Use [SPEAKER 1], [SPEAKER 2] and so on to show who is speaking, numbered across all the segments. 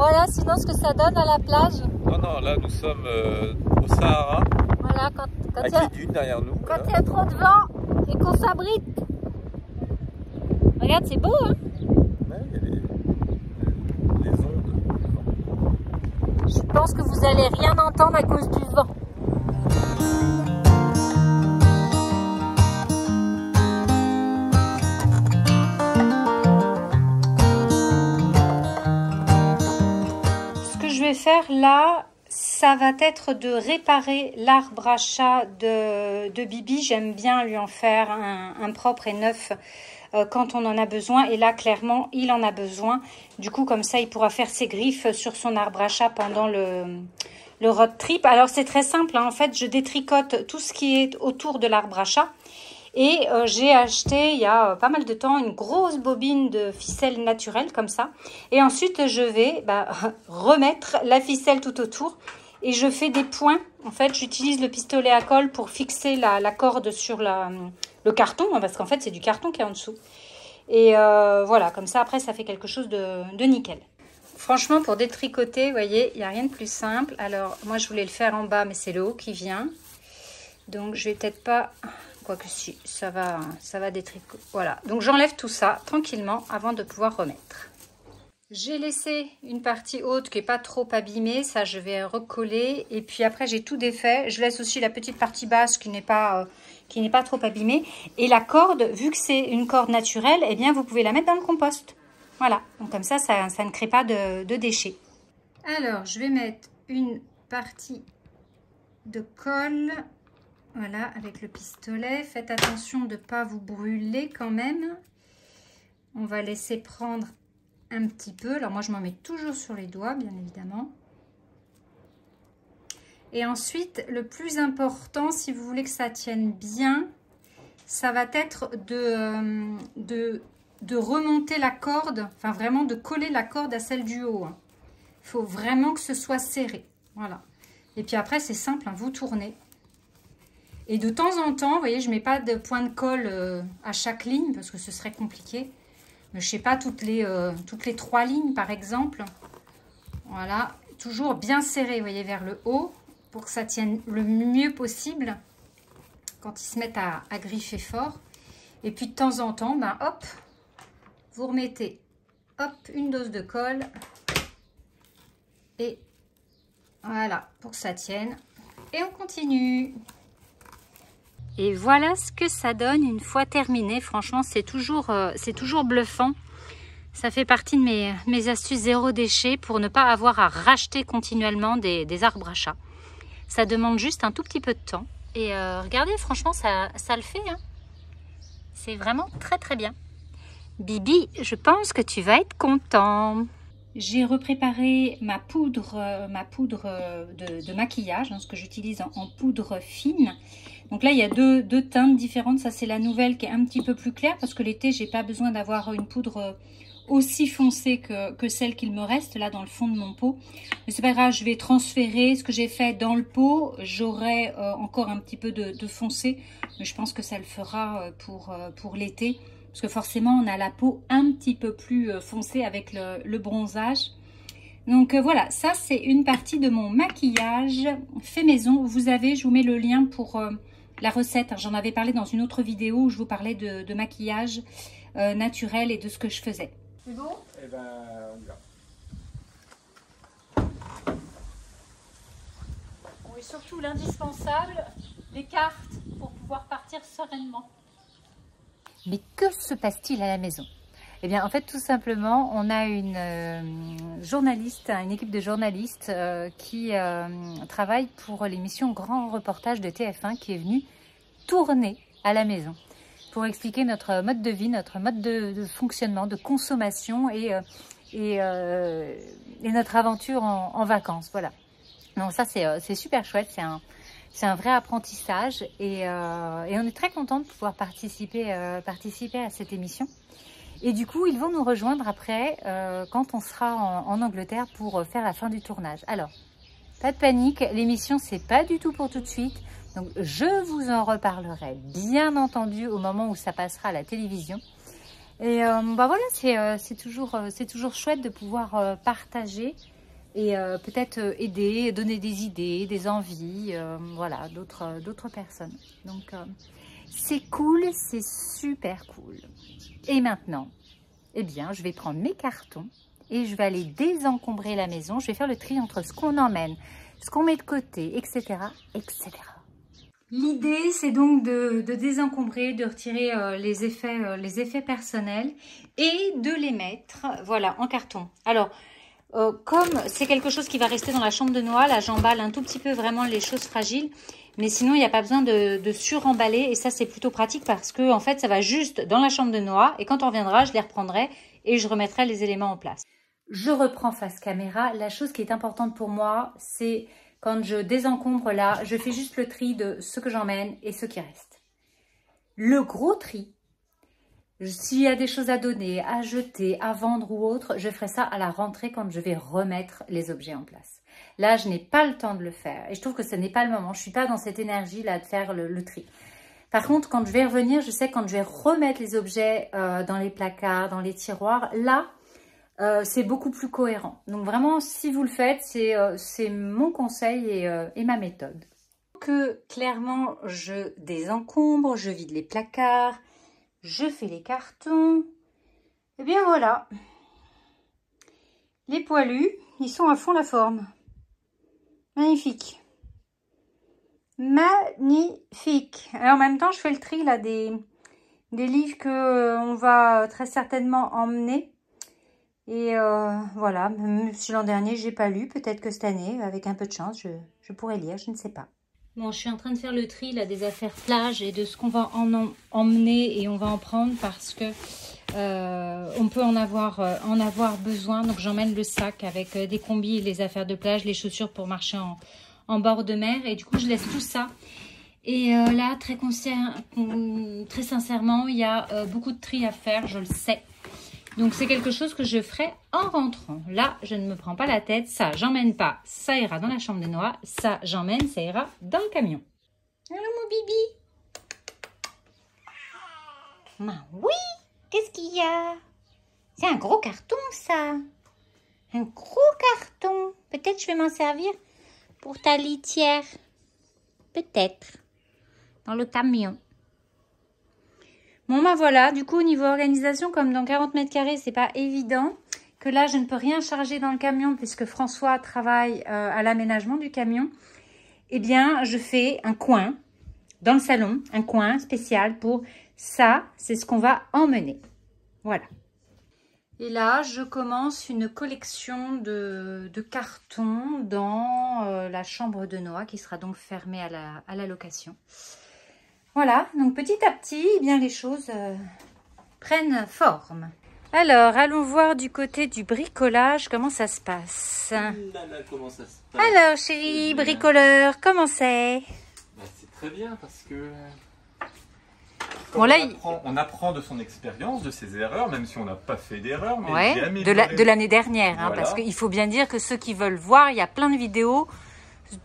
[SPEAKER 1] Voilà sinon ce que ça donne à la plage.
[SPEAKER 2] Non, non, là nous sommes au Sahara.
[SPEAKER 1] Voilà, quand
[SPEAKER 2] avec
[SPEAKER 1] il y a,
[SPEAKER 2] les dunes derrière nous.
[SPEAKER 1] quand
[SPEAKER 2] Voilà.
[SPEAKER 1] il y a trop de vent et qu'on s'abrite. Regarde, c'est beau, hein?
[SPEAKER 2] Ouais, il y a les ondes.
[SPEAKER 1] Je pense que vous allez rien entendre à cause du vent. Ce que je vais faire là, ça va être de réparer l'arbre à chat de Bibi. J'aime bien lui en faire un propre et neuf quand on en a besoin. Et là, clairement, il en a besoin. Du coup, comme ça, il pourra faire ses griffes sur son arbre à chat pendant le road trip. Alors, c'est très simple, hein. En fait, je détricote tout ce qui est autour de l'arbre à chat. Et j'ai acheté, il y a pas mal de temps, une grosse bobine de ficelle naturelle, comme ça. Et ensuite, je vais remettre la ficelle tout autour. Et je fais des points. En fait, j'utilise le pistolet à colle pour fixer la corde sur le carton. Parce qu'en fait, c'est du carton qui est en dessous. Et voilà, comme ça, après, ça fait quelque chose de nickel. Franchement, pour détricoter, vous voyez, il n'y a rien de plus simple. Alors, moi, je voulais le faire en bas, mais c'est le haut qui vient. Donc, je vais peut-être pas... Quoique si, ça va détricoter. Voilà, donc j'enlève tout ça tranquillement avant de pouvoir remettre. J'ai laissé une partie haute qui n'est pas trop abîmée. Ça, je vais recoller. Et puis après, j'ai tout défait. Je laisse aussi la petite partie basse qui n'est pas trop abîmée. Et la corde, vu que c'est une corde naturelle, eh bien, vous pouvez la mettre dans le compost. Voilà, donc comme ça ne crée pas de déchets. Alors, je vais mettre une partie de colle, voilà, avec le pistolet. Faites attention de ne pas vous brûler quand même. On va laisser prendre un petit peu. Alors moi, je m'en mets toujours sur les doigts, bien évidemment. Et ensuite, le plus important, si vous voulez que ça tienne bien, ça va être de remonter la corde, enfin vraiment de coller la corde à celle du haut. Il faut vraiment que ce soit serré. Voilà. Et puis après, c'est simple, hein, vous tournez. Et de temps en temps, vous voyez, je ne mets pas de point de colle à chaque ligne parce que ce serait compliqué. Mais je ne sais pas, toutes les 3 lignes par exemple. Voilà, toujours bien serré, vous voyez, vers le haut pour que ça tienne le mieux possible quand ils se mettent à griffer fort. Et puis de temps en temps, ben hop, vous remettez hop, une dose de colle. Et voilà, pour que ça tienne. Et on continue. Et voilà ce que ça donne une fois terminé. Franchement, c'est toujours bluffant. Ça fait partie de mes astuces zéro déchet pour ne pas avoir à racheter continuellement des arbres à chat. Ça demande juste un tout petit peu de temps. Et regardez, franchement, ça le fait, hein. C'est vraiment très très bien. Bibi, je pense que tu vas être content. J'ai repréparé ma poudre de maquillage, hein, ce que j'utilise en poudre fine. Donc là, il y a deux teintes différentes. Ça, c'est la nouvelle qui est un petit peu plus claire parce que l'été, j'ai pas besoin d'avoir une poudre aussi foncée que celle qu'il me reste là dans le fond de mon pot. Mais c'est pas grave, je vais transférer ce que j'ai fait dans le pot. J'aurai encore un petit peu de foncé, mais je pense que ça le fera pour l'été. Parce que forcément, on a la peau un petit peu plus foncée avec le bronzage. Donc voilà, ça c'est une partie de mon maquillage fait maison. Vous avez, je vous mets le lien pour la recette. J'en avais parlé dans une autre vidéo où je vous parlais de maquillage naturel et de ce que je faisais. C'est bon?
[SPEAKER 2] Eh ben, on y va.
[SPEAKER 1] Et surtout l'indispensable, les cartes pour pouvoir partir sereinement. Mais que se passe-t-il à la maison? Eh bien, en fait, tout simplement, on a une journaliste, une équipe de journalistes qui travaille pour l'émission Grand Reportage de TF1 qui est venue tourner à la maison pour expliquer notre mode de vie, notre mode de fonctionnement, de consommation et notre aventure en vacances. Voilà. Donc ça, c'est super chouette, c'est un vrai apprentissage et on est très content de pouvoir participer à cette émission. Et du coup, ils vont nous rejoindre après quand on sera en Angleterre pour faire la fin du tournage. Alors, pas de panique, l'émission c'est pas du tout pour tout de suite. Donc je vous en reparlerai bien entendu au moment où ça passera à la télévision. Et voilà, c'est toujours chouette de pouvoir partager et peut-être aider, donner des idées, des envies, voilà, d'autres personnes. Donc, c'est cool, c'est super cool. Et maintenant, eh bien, je vais prendre mes cartons et je vais aller désencombrer la maison. Je vais faire le tri entre ce qu'on emmène, ce qu'on met de côté, etc., etc. L'idée, c'est donc de désencombrer, de retirer les effets personnels et de les mettre, voilà, en carton. Alors, comme c'est quelque chose qui va rester dans la chambre de Noah, là, j'emballe un tout petit peu vraiment les choses fragiles. Mais sinon, il n'y a pas besoin de suremballer. Et ça, c'est plutôt pratique parce que, en fait, ça va juste dans la chambre de Noah. Et quand on reviendra, je les reprendrai et je remettrai les éléments en place. Je reprends face caméra. La chose qui est importante pour moi, c'est quand je désencombre là, je fais juste le tri de ce que j'emmène et ce qui reste. Le gros tri, s'il y a des choses à donner, à jeter, à vendre ou autre, je ferai ça à la rentrée quand je vais remettre les objets en place. Là, je n'ai pas le temps de le faire et je trouve que ce n'est pas le moment. Je ne suis pas dans cette énergie-là de faire le tri. Par contre, quand je vais revenir, je sais que quand je vais remettre les objets dans les placards, dans les tiroirs, là, c'est beaucoup plus cohérent. Donc vraiment, si vous le faites, c'est mon conseil et ma méthode. Que clairement, je désencombre, je vide les placards, je fais les cartons. Et bien voilà. Les poilus, ils sont à fond la forme. Magnifique. Magnifique. Et en même temps, je fais le tri là des livres que on va très certainement emmener. Et voilà, même si l'an dernier, j'ai pas lu, peut-être que cette année, avec un peu de chance, je pourrais lire, je ne sais pas. Bon, je suis en train de faire le tri là des affaires plage et de ce qu'on va emmener et on va en prendre parce que on peut en avoir besoin. Donc j'emmène le sac avec des combis, les affaires de plage, les chaussures pour marcher en bord de mer. Et du coup, je laisse tout ça. Et là, très sincèrement, il y a beaucoup de tri à faire, je le sais. Donc, c'est quelque chose que je ferai en rentrant. Là, je ne me prends pas la tête. Ça, j'emmène pas. Ça ira dans la chambre de Noah. Ça, j'emmène. Ça ira dans le camion. Allô, mon bibi? Oui. Qu'est-ce qu'il y a? C'est un gros carton, ça. Un gros carton. Peut-être je vais m'en servir pour ta litière. Peut-être. Dans le camion. Bon, ben voilà, du coup, au niveau organisation, comme dans 40 mètres carrés, c'est pas évident, que là, je ne peux rien charger dans le camion puisque François travaille à l'aménagement du camion. Eh bien, je fais un coin dans le salon, un coin spécial pour ça, c'est ce qu'on va emmener. Voilà. Et là, je commence une collection de cartons dans la chambre de Noah qui sera donc fermée à la location. Voilà, donc petit à petit, eh bien, les choses prennent forme. Alors, allons voir du côté du bricolage comment ça se passe.
[SPEAKER 2] Comment ça se passe?
[SPEAKER 1] Alors, chérie bricoleur, comment c'est?
[SPEAKER 2] C'est très bien parce que
[SPEAKER 1] bon, là,
[SPEAKER 2] on apprend de son expérience, de ses erreurs, même si on n'a pas fait d'erreurs.
[SPEAKER 1] Ouais, de l'année dernière, hein, voilà. Parce qu'il faut bien dire que ceux qui veulent voir, il y a plein de vidéos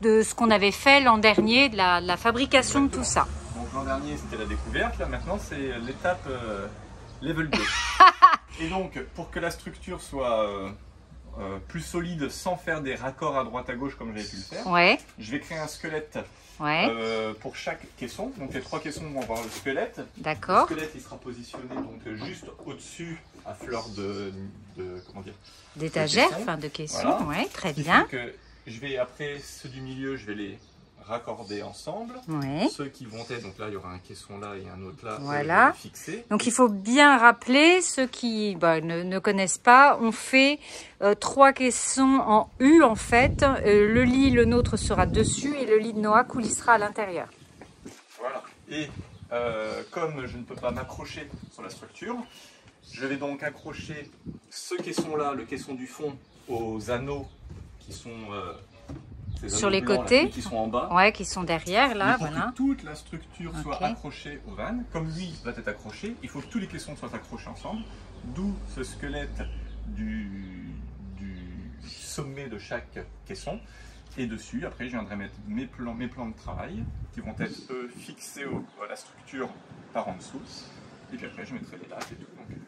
[SPEAKER 1] de ce qu'on avait fait l'an dernier, de la fabrication. Exactement. De tout ça.
[SPEAKER 2] Donc l'an dernier, c'était la découverte, là maintenant, c'est l'étape level 2. Et donc, pour que la structure soit plus solide sans faire des raccords à droite à gauche comme j'avais pu le faire, ouais. Je vais créer un squelette pour chaque caisson. Donc les 3 caissons vont avoir le squelette. D'accord. Le squelette il sera positionné donc juste au-dessus à fleur comment dire,
[SPEAKER 1] d'étagère, enfin de caisson. Voilà. Ouais, très bien.
[SPEAKER 2] Donc, je vais après ceux du milieu, je vais les raccorder ensemble. Ouais. Ceux qui vont être, donc là il y aura un caisson là et un autre là,
[SPEAKER 1] voilà. Fixer. Donc il faut bien rappeler, ceux qui ne connaissent pas, on fait 3 caissons en U en fait. Le lit, le nôtre sera dessus et le lit de Noah coulissera à l'intérieur.
[SPEAKER 2] Voilà. Et comme je ne peux pas m'accrocher sur la structure, je vais donc accrocher ce caisson là, le caisson du fond, aux anneaux qui sont
[SPEAKER 1] sur les côtés,
[SPEAKER 2] là, qui sont en bas,
[SPEAKER 1] ouais, qui sont derrière là,
[SPEAKER 2] pour
[SPEAKER 1] voilà.
[SPEAKER 2] Que toute la structure soit accrochée au van, comme lui va être accroché, il faut que tous les caissons soient accrochés ensemble, d'où ce squelette du sommet de chaque caisson. Et dessus, après, je viendrai mettre mes plans de travail qui vont être eux fixés à la structure par en dessous. Et puis après, je mettrai les lattes et tout. Donc,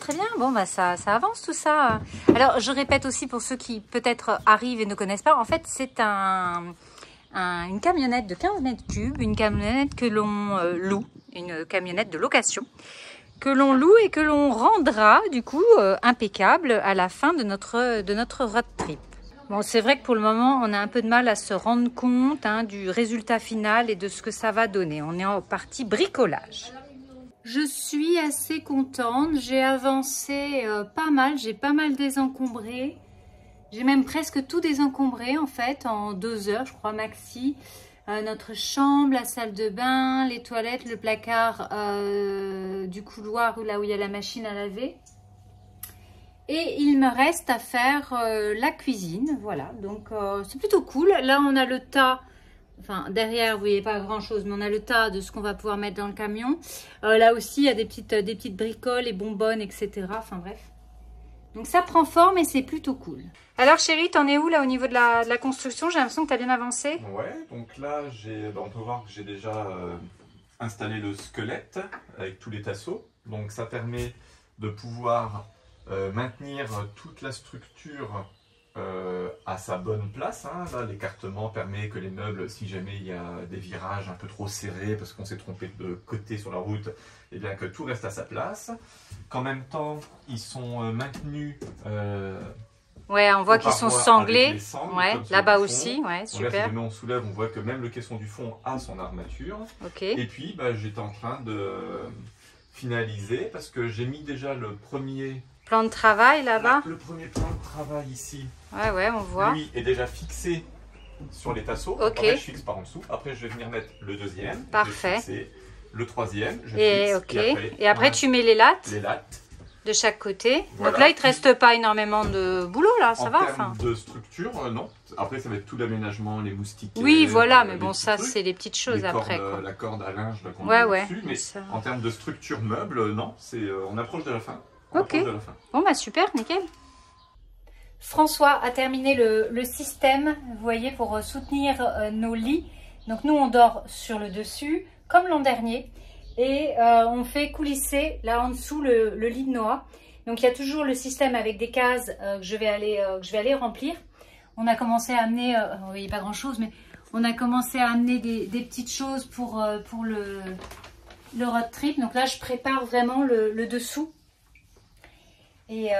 [SPEAKER 1] Très bien. Bon, bah ça avance tout ça. Alors, je répète aussi pour ceux qui peut-être arrivent et ne connaissent pas. En fait, c'est une camionnette de 15 mètres cubes, une camionnette que l'on loue, une camionnette de location, que l'on loue et que l'on rendra, du coup, impeccable à la fin de notre road trip. Bon, c'est vrai que pour le moment, on a un peu de mal à se rendre compte du résultat final et de ce que ça va donner. On est en partie bricolage. Je suis assez contente, j'ai avancé pas mal, j'ai pas mal désencombré. J'ai même presque tout désencombré en fait, en 2 heures je crois maxi. Notre chambre, la salle de bain, les toilettes, le placard du couloir là où il y a la machine à laver. Et il me reste à faire la cuisine, voilà, donc c'est plutôt cool. Là on a le tas. Enfin, derrière, vous voyez pas grand chose, mais on a le tas de ce qu'on va pouvoir mettre dans le camion. Là aussi, il y a des petites bricoles et bonbonnes, etc. Enfin, bref. Donc, ça prend forme et c'est plutôt cool. Alors, chérie, t'en es où là au niveau de la construction? J'ai l'impression que tu as bien avancé.
[SPEAKER 2] Ouais, donc là, on peut voir que j'ai déjà installé le squelette avec tous les tasseaux. Donc, ça permet de pouvoir maintenir toute la structure à sa bonne place. Là, l'écartement permet que les meubles, si jamais il y a des virages un peu trop serrés parce qu'on s'est trompé de côté sur la route, et bien que tout reste à sa place. Qu'en même temps, ils sont maintenus.
[SPEAKER 1] Ouais, on voit qu'ils sont sanglés. Ouais, là-bas aussi, ouais, super.
[SPEAKER 2] Là, si jamais on soulève, on voit que même le caisson du fond a son armature.
[SPEAKER 1] Ok.
[SPEAKER 2] Et puis, j'étais en train de finaliser parce que j'ai mis déjà le premier
[SPEAKER 1] plan de travail là-bas.
[SPEAKER 2] Le premier plan de travail ici.
[SPEAKER 1] Ouais, on voit.
[SPEAKER 2] Lui est déjà fixé sur les tasseaux.
[SPEAKER 1] Ok.
[SPEAKER 2] Après, je fixe par en dessous. Après, je vais venir mettre le deuxième.
[SPEAKER 1] Parfait.
[SPEAKER 2] Je vais fixer le troisième. Je
[SPEAKER 1] fixe. Ok. Et après, tu mets les lattes.
[SPEAKER 2] Les lattes.
[SPEAKER 1] De chaque côté.
[SPEAKER 2] Voilà.
[SPEAKER 1] Donc là, il ne te reste pas énormément de boulot, là, ça va.
[SPEAKER 2] En termes de structure, non. Après, ça va être tout l'aménagement, les moustiques.
[SPEAKER 1] Oui, voilà, mais bon, ça, c'est les petites choses après. Quoi.
[SPEAKER 2] La corde à linge, qu'on
[SPEAKER 1] ouais,
[SPEAKER 2] dessus. Mais ça... en termes de structure meuble, non. On approche de la fin.
[SPEAKER 1] Ok. Bon, bah super, nickel. François a terminé le système, vous voyez, pour soutenir nos lits. Donc nous, on dort sur le dessus, comme l'an dernier. Et on fait coulisser là en dessous le lit de Noah. Donc il y a toujours le système avec des cases que je vais aller remplir. On a commencé à amener, vous voyez pas grand chose, mais on a commencé à amener des petites choses pour le road trip. Donc là je prépare vraiment le dessous. Et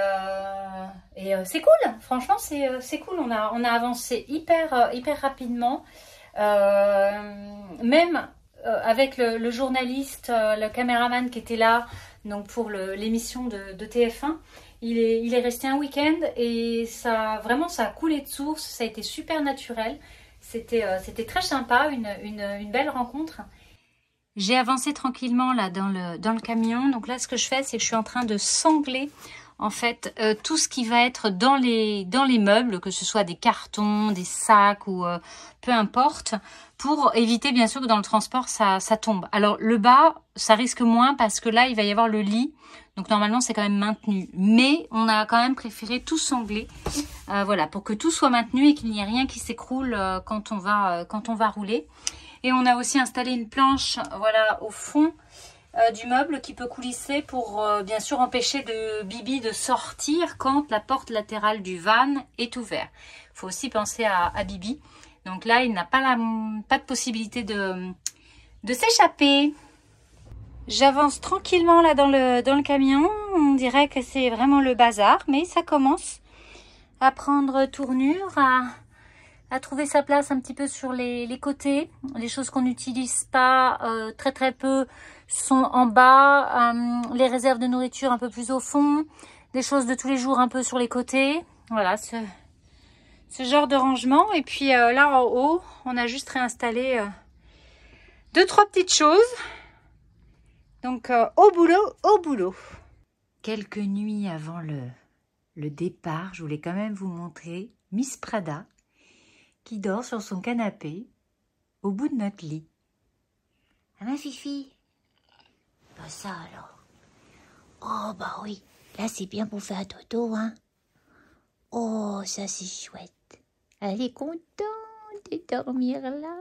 [SPEAKER 1] c'est cool, franchement c'est cool. On a avancé hyper rapidement. Même avec le journaliste, le caméraman qui était là donc pour l'émission de TF1, il est resté un week-end et ça a coulé de source, ça a été super naturel, c'était très sympa, une belle rencontre. J'ai avancé tranquillement là dans le camion, donc là ce que je fais c'est que je suis en train de sangler en fait tout ce qui va être dans les meubles, que ce soit des cartons, des sacs ou peu importe, pour éviter bien sûr que dans le transport ça tombe. Alors le bas ça risque moins parce que là il va y avoir le lit, donc normalement c'est quand même maintenu, mais on a quand même préféré tout sangler, voilà, pour que tout soit maintenu et qu'il n'y ait rien qui s'écroule quand on va rouler. Et on a aussi installé une planche, voilà, au fond du meuble qui peut coulisser pour bien sûr empêcher Bibi de sortir quand la porte latérale du van est ouverte. Il faut aussi penser à Bibi. Donc là, il n'a pas de possibilité de s'échapper. J'avance tranquillement là dans le camion. On dirait que c'est vraiment le bazar, mais ça commence à prendre tournure, à trouver sa place un petit peu sur les côtés. Les choses qu'on n'utilise pas, très peu, sont en bas. Les réserves de nourriture un peu plus au fond. Des choses de tous les jours un peu sur les côtés. Voilà, ce genre de rangement. Et puis là en haut, on a juste réinstallé 2-3 petites choses. Donc au boulot. Quelques nuits avant le départ, je voulais quand même vous montrer Miss Prada qui dort sur son canapé au bout de notre lit. Ah ma fifi, pas ça alors. Oh bah oui, là c'est bien pour faire dodo, hein. Oh ça c'est chouette. Elle est contente de dormir là.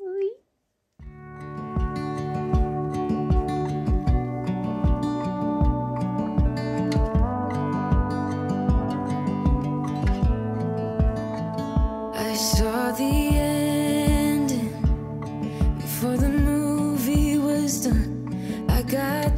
[SPEAKER 1] Oui.
[SPEAKER 3] the ending before the movie was done. I got